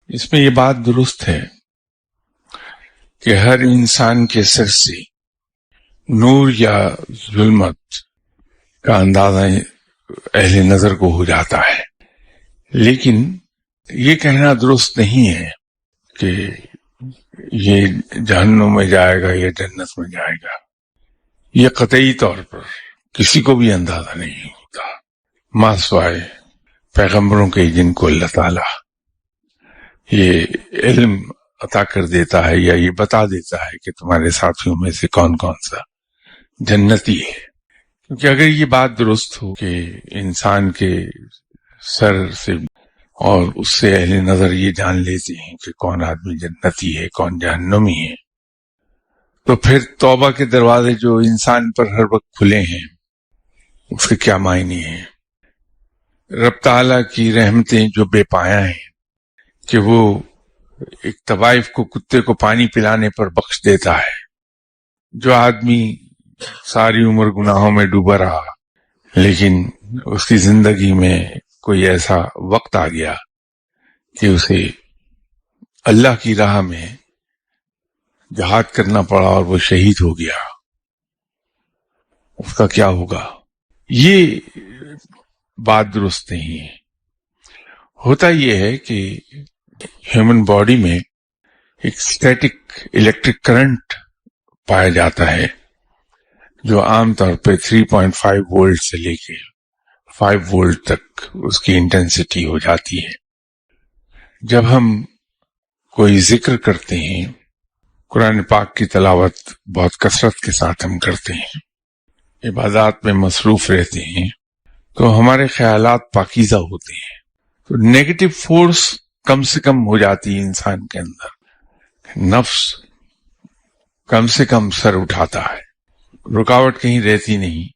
اس میں یہ بات درست ہے کہ ہر انسان کے سر سے نور یا ظلمت کا اندازہ اہل نظر کو ہو جاتا ہے، لیکن یہ کہنا درست نہیں ہے کہ یہ جہنم میں جائے گا یا جنت میں جائے گا. یہ قطعی طور پر کسی کو بھی اندازہ نہیں ہوتا ما سوائے پیغمبروں کے، جن کو اللہ تعالی یہ علم عطا کر دیتا ہے یا یہ بتا دیتا ہے کہ تمہارے ساتھیوں میں سے کون کون سا جنتی ہے. کیونکہ اگر یہ بات درست ہو کہ انسان کے سر سے اور اس سے اہل نظر یہ جان لیتے ہیں کہ کون آدمی جنتی ہے کون جہنمی ہے، تو پھر توبہ کے دروازے جو انسان پر ہر وقت کھلے ہیں اس کے کیا معنی ہیں؟ رب تعالیٰ کی رحمتیں جو بے پایا ہیں کہ وہ ایک طوائف کو کتے کو پانی پلانے پر بخش دیتا ہے. جو آدمی ساری عمر گناہوں میں ڈوبا رہا لیکن اس کی زندگی میں کوئی ایسا وقت آ گیا کہ اسے اللہ کی راہ میں جہاد کرنا پڑا اور وہ شہید ہو گیا، اس کا کیا ہوگا؟ یہ بات درست نہیں ہے. ہوتا یہ ہے کہ ہیومن باڈی میں ایک اسٹیٹک الیکٹرک کرنٹ پایا جاتا ہے جو عام طور پہ 3.5 وولٹ سے لے کے 5 وولٹ تک اس کی انٹینسٹی ہو جاتی ہے. جب ہم کوئی ذکر کرتے ہیں، قرآن پاک کی تلاوت بہت کثرت کے ساتھ ہم کرتے ہیں، عبادات میں مصروف رہتے ہیں، تو ہمارے خیالات پاکیزہ ہوتے ہیں، تو نیگیٹو فورس کم سے کم ہو جاتی ہے انسان کے اندر، نفس کم سے کم سر اٹھاتا ہے، رکاوٹ کہیں رہتی نہیں.